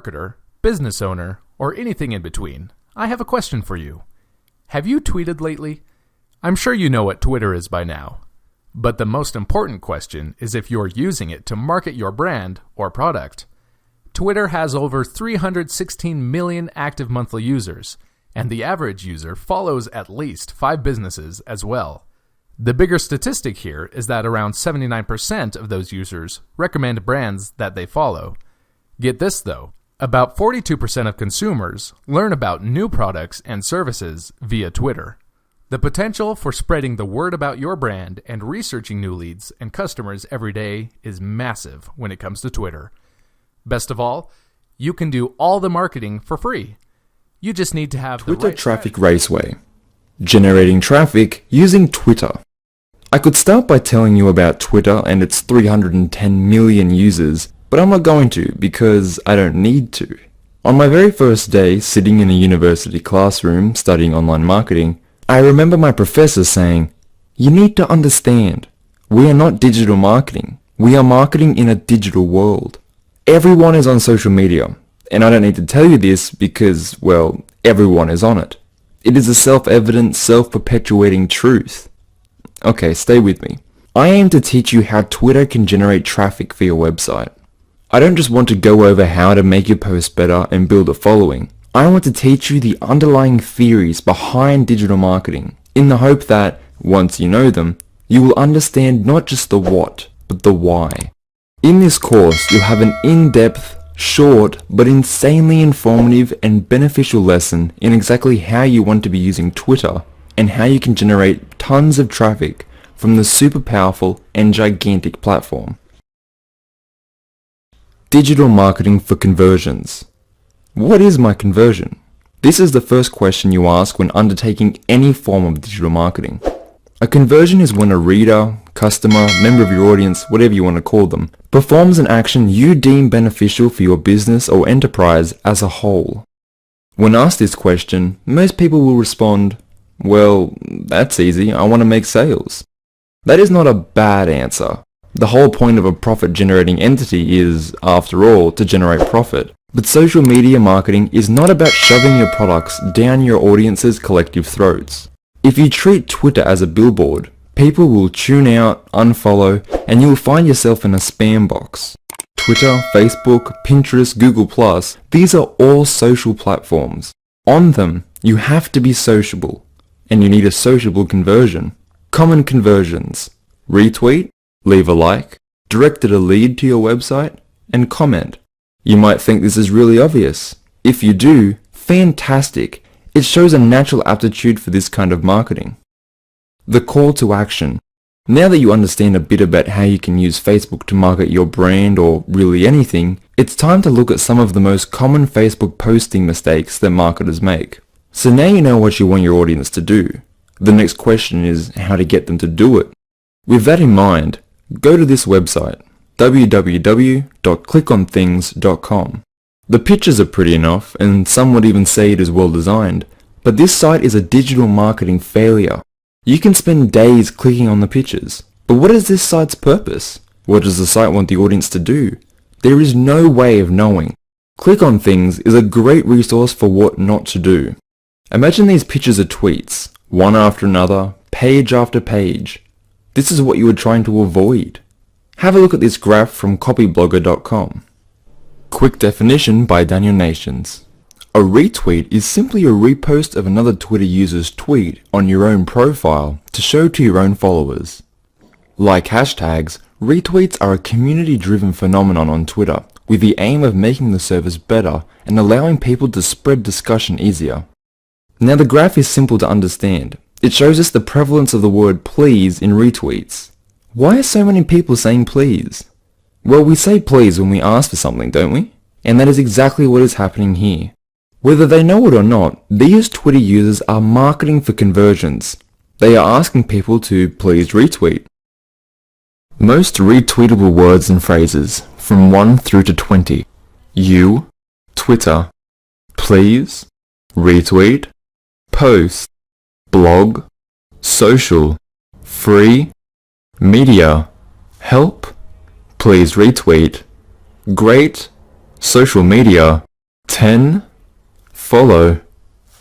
marketer, business owner, or anything in between, I have a question for you. Have you tweeted lately? I'm sure you know what Twitter is by now. But the most important question is if you're using it to market your brand or product. Twitter has over 316 million active monthly users, and the average user follows at least 5 businesses as well. The bigger statistic here is that around 79% of those users recommend brands that they follow. Get this though, about 42% of consumers learn about new products and services via Twitter. The potential for spreading the word about your brand and researching new leads and customers every day is massive when it comes to Twitter. Best of all, you can do all the marketing for free. You just need to have Twitter the right Traffic Raceway. Generating traffic using Twitter. I could start by telling you about Twitter and its 310 million users, but I'm not going to because I don't need to. On my very first day sitting in a university classroom studying online marketing, I remember my professor saying, "You need to understand, we are not digital marketing. We are marketing in a digital world. Everyone is on social media, and I don't need to tell you this because, well, everyone is on it. It is a self-evident, self-perpetuating truth." Okay, stay with me. I aim to teach you how Twitter can generate traffic for your website. I don't just want to go over how to make your post better and build a following. I want to teach you the underlying theories behind digital marketing, in the hope that, once you know them, you will understand not just the what, but the why. In this course, you'll have an in-depth, short, but insanely informative and beneficial lesson in exactly how you want to be using Twitter and how you can generate tons of traffic from the super powerful and gigantic platform. Digital marketing for conversions. What is my conversion? This is the first question you ask when undertaking any form of digital marketing. A conversion is when a reader, customer, member of your audience, whatever you want to call them, performs an action you deem beneficial for your business or enterprise as a whole. When asked this question, most people will respond, "Well, that's easy, I want to make sales." That is not a bad answer. The whole point of a profit-generating entity is, after all, to generate profit. But social media marketing is not about shoving your products down your audience's collective throats. If you treat Twitter as a billboard, people will tune out, unfollow, and you will find yourself in a spam box. Twitter, Facebook, Pinterest, Google+, these are all social platforms. On them, you have to be sociable, and you need a sociable conversion. Common conversions: retweet, leave a like, directed a lead to your website, and comment. You might think this is really obvious. If you do, fantastic. It shows a natural aptitude for this kind of marketing. The call to action. Now that you understand a bit about how you can use Facebook to market your brand or really anything, it's time to look at some of the most common Facebook posting mistakes that marketers make. So now you know what you want your audience to do. The next question is how to get them to do it. With that in mind, go to this website, www.clickonthings.com. The pictures are pretty enough, and some would even say it is well designed, but this site is a digital marketing failure. You can spend days clicking on the pictures, but what is this site's purpose? What does the site want the audience to do? There is no way of knowing. Click on Things is a great resource for what not to do. Imagine these pictures are tweets, one after another, page after page. This is what you are trying to avoid. Have a look at this graph from copyblogger.com. Quick definition by Daniel Nations. A retweet is simply a repost of another Twitter user's tweet on your own profile to show to your own followers. Like hashtags, retweets are a community-driven phenomenon on Twitter with the aim of making the service better and allowing people to spread discussion easier. Now the graph is simple to understand. It shows us the prevalence of the word please in retweets. Why are so many people saying please? Well, we say please when we ask for something, don't we? And that is exactly what is happening here. Whether they know it or not, these Twitter users are marketing for conversions. They are asking people to please retweet. Most retweetable words and phrases, from 1 through to 20. You, Twitter, please, retweet, post, blog, social, free, media, help, please retweet, great, social media, 10. Follow.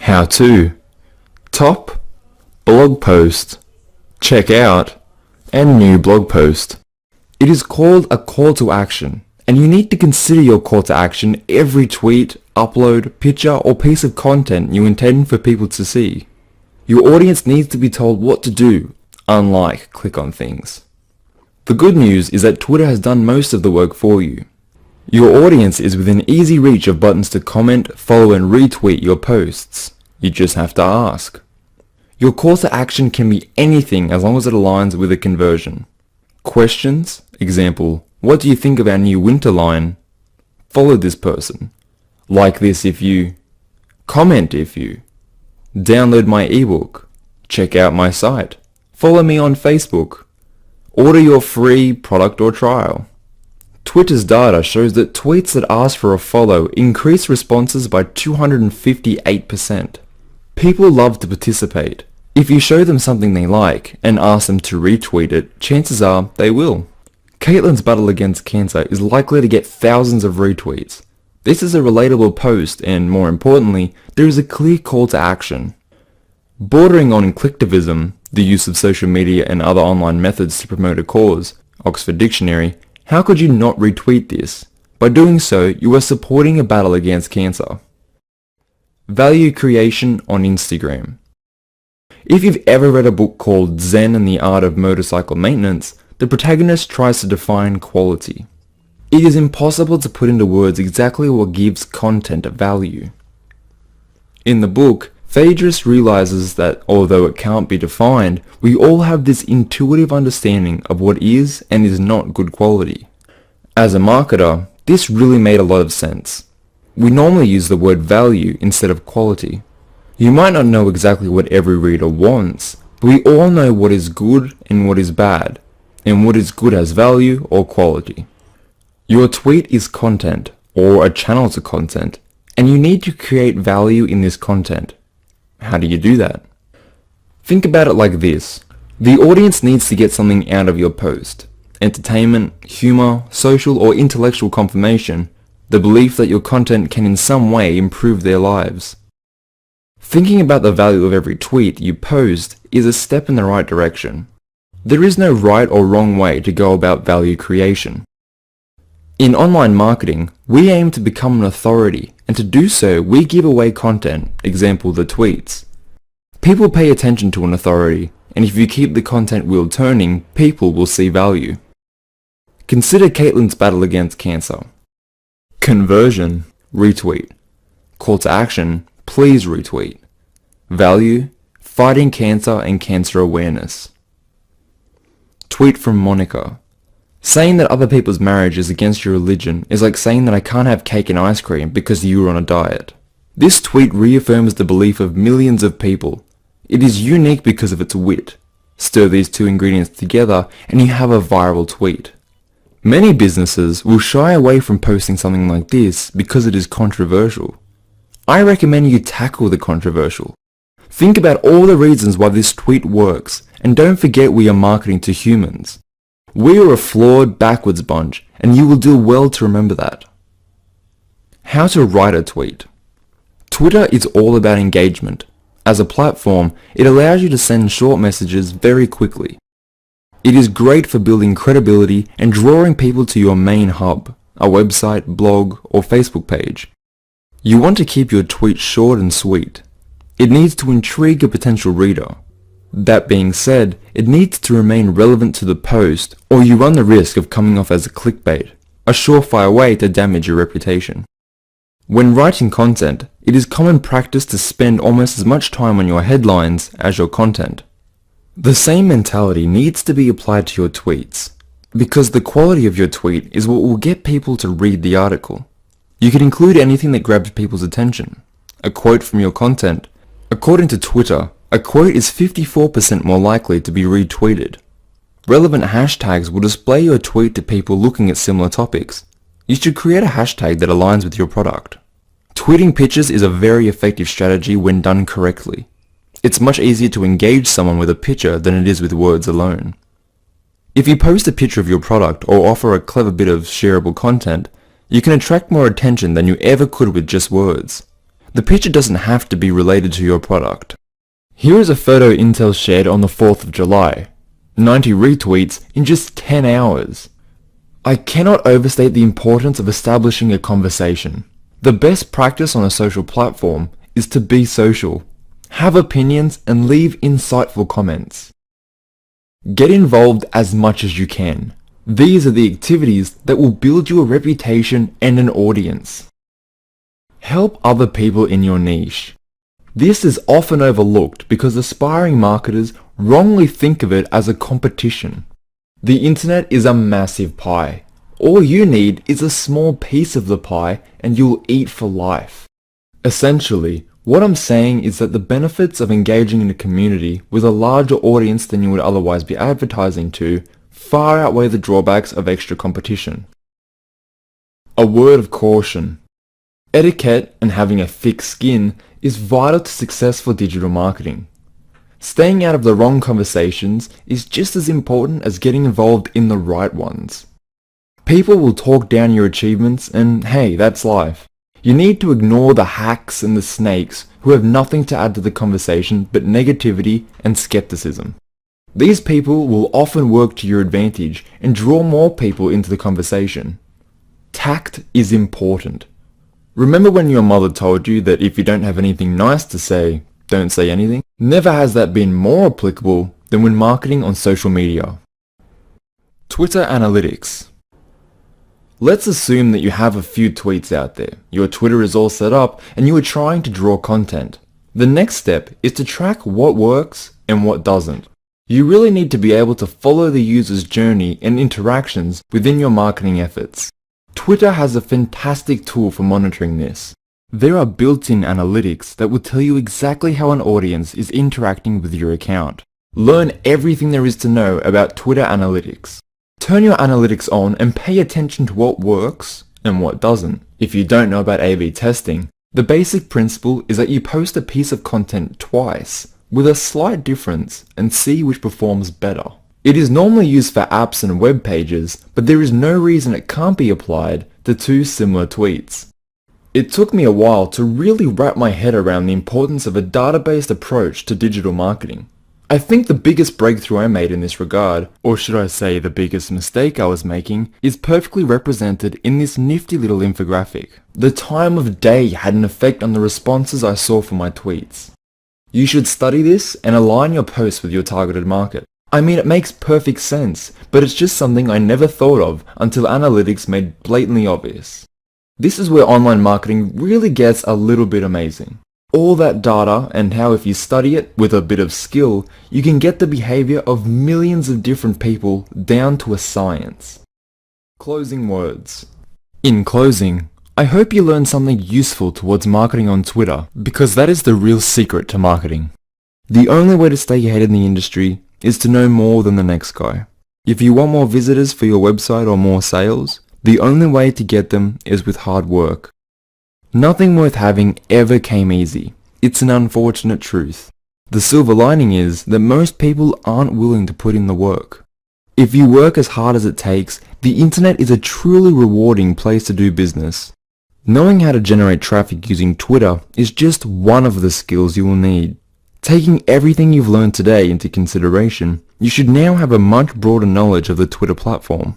How to. Top. Blog post. Check out. And new blog post. It is called a call to action, and you need to consider your call to action every tweet, upload, picture, or piece of content you intend for people to see. Your audience needs to be told what to do, unlike click on things. The good news is that Twitter has done most of the work for you. Your audience is within easy reach of buttons to comment, follow, and retweet your posts. You just have to ask. Your call to action can be anything as long as it aligns with a conversion. Questions, example, what do you think of our new winter line? Follow this person. Like this if you. Comment if you. Download my ebook. Check out my site. Follow me on Facebook. Order your free product or trial. Twitter's data shows that tweets that ask for a follow increase responses by 258%. People love to participate. If you show them something they like and ask them to retweet it, chances are they will. Caitlin's battle against cancer is likely to get thousands of retweets. This is a relatable post and, more importantly, there is a clear call to action. Bordering on clicktivism, the use of social media and other online methods to promote a cause, Oxford Dictionary, how could you not retweet this? By doing so, you are supporting a battle against cancer. Value creation on Instagram. If you've ever read a book called Zen and the Art of Motorcycle Maintenance, the protagonist tries to define quality. It is impossible to put into words exactly what gives content value. In the book, Phaedrus realizes that although it can't be defined, we all have this intuitive understanding of what is and is not good quality. As a marketer, this really made a lot of sense. We normally use the word value instead of quality. You might not know exactly what every reader wants, but we all know what is good and what is bad, and what is good has value or quality. Your tweet is content, or a channel to content, and you need to create value in this content. How do you do that? Think about it like this. The audience needs to get something out of your post. Entertainment, humor, social or intellectual confirmation, the belief that your content can in some way improve their lives. Thinking about the value of every tweet you post is a step in the right direction. There is no right or wrong way to go about value creation. In online marketing, we aim to become an authority, and to do so, we give away content, example the tweets. People pay attention to an authority, and if you keep the content wheel turning, people will see value. Consider Caitlin's battle against cancer. Conversion, retweet. Call to action, please retweet. Value, fighting cancer and cancer awareness. Tweet from Monica. Saying that other people's marriage is against your religion is like saying that I can't have cake and ice cream because you were on a diet. This tweet reaffirms the belief of millions of people. It is unique because of its wit. Stir these two ingredients together and you have a viral tweet. Many businesses will shy away from posting something like this because it is controversial. I recommend you tackle the controversial. Think about all the reasons why this tweet works, and don't forget we are marketing to humans. We are a flawed, backwards bunch, and you will do well to remember that. How to write a tweet. Twitter is all about engagement. As a platform, it allows you to send short messages very quickly. It is great for building credibility and drawing people to your main hub, a website, blog, or Facebook page. You want to keep your tweet short and sweet. It needs to intrigue a potential reader. That being said, it needs to remain relevant to the post, or you run the risk of coming off as a clickbait, a surefire way to damage your reputation. When writing content, it is common practice to spend almost as much time on your headlines as your content. The same mentality needs to be applied to your tweets, because the quality of your tweet is what will get people to read the article. You can include anything that grabs people's attention. A quote from your content. According to Twitter, a quote is 54% more likely to be retweeted. Relevant hashtags will display your tweet to people looking at similar topics. You should create a hashtag that aligns with your product. Tweeting pictures is a very effective strategy when done correctly. It's much easier to engage someone with a picture than it is with words alone. If you post a picture of your product or offer a clever bit of shareable content, You can attract more attention than you ever could with just words. The picture doesn't have to be related to your product. Here is a photo Intel shared on the 4th of July. 90 retweets in just 10 hours. I cannot overstate the importance of establishing a conversation. The best practice on a social platform is to be social. Have opinions and leave insightful comments. Get involved as much as you can. These are the activities that will build you a reputation and an audience. Help other people in your niche. This is often overlooked because aspiring marketers wrongly think of it as a competition. The internet is a massive pie. All you need is a small piece of the pie and you'll eat for life. Essentially, what I'm saying is that the benefits of engaging in a community with a larger audience than you would otherwise be advertising to far outweigh the drawbacks of extra competition. A word of caution. Etiquette and having a thick skin is vital to successful digital marketing. Staying out of the wrong conversations is just as important as getting involved in the right ones. People will talk down your achievements and hey, that's life. You need to ignore the hacks and the snakes who have nothing to add to the conversation but negativity and skepticism. These people will often work to your advantage and draw more people into the conversation. Tact is important. Remember when your mother told you that if you don't have anything nice to say, don't say anything? Never has that been more applicable than when marketing on social media. Twitter analytics. Let's assume that you have a few tweets out there, your Twitter is all set up, and you are trying to draw content. The next step is to track what works and what doesn't. You really need to be able to follow the user's journey and interactions within your marketing efforts. Twitter has a fantastic tool for monitoring this. There are built-in analytics that will tell you exactly how an audience is interacting with your account. Learn everything there is to know about Twitter analytics. Turn your analytics on and pay attention to what works and what doesn't. If you don't know about A/B testing, the basic principle is that you post a piece of content twice with a slight difference and see which performs better. It is normally used for apps and web pages, but there is no reason it can't be applied to two similar tweets. It took me a while to really wrap my head around the importance of a data-based approach to digital marketing. I think the biggest breakthrough I made in this regard, or should I say the biggest mistake I was making, is perfectly represented in this nifty little infographic. The time of day had an effect on the responses I saw for my tweets. You should study this and align your posts with your targeted market. I mean, it makes perfect sense, but it's just something I never thought of until analytics made blatantly obvious. This is where online marketing really gets a little bit amazing. All that data and how if you study it with a bit of skill, you can get the behavior of millions of different people down to a science. Closing words. In closing, I hope you learned something useful towards marketing on Twitter, because that is the real secret to marketing. The only way to stay ahead in the industry is to know more than the next guy. If you want more visitors for your website or more sales, the only way to get them is with hard work. Nothing worth having ever came easy. It's an unfortunate truth. The silver lining is that most people aren't willing to put in the work. If you work as hard as it takes, the internet is a truly rewarding place to do business. Knowing how to generate traffic using Twitter is just one of the skills you will need. Taking everything you've learned today into consideration, you should now have a much broader knowledge of the Twitter platform.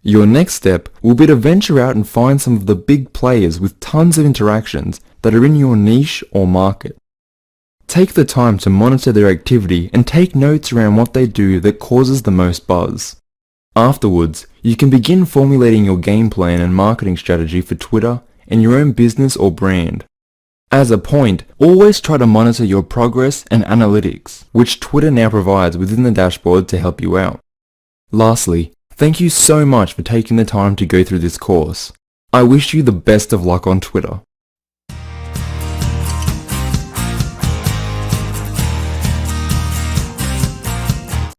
Your next step will be to venture out and find some of the big players with tons of interactions that are in your niche or market. Take the time to monitor their activity and take notes around what they do that causes the most buzz. Afterwards, you can begin formulating your game plan and marketing strategy for Twitter and your own business or brand. As a point, always try to monitor your progress and analytics, which Twitter now provides within the dashboard to help you out. Lastly, thank you so much for taking the time to go through this course. I wish you the best of luck on Twitter.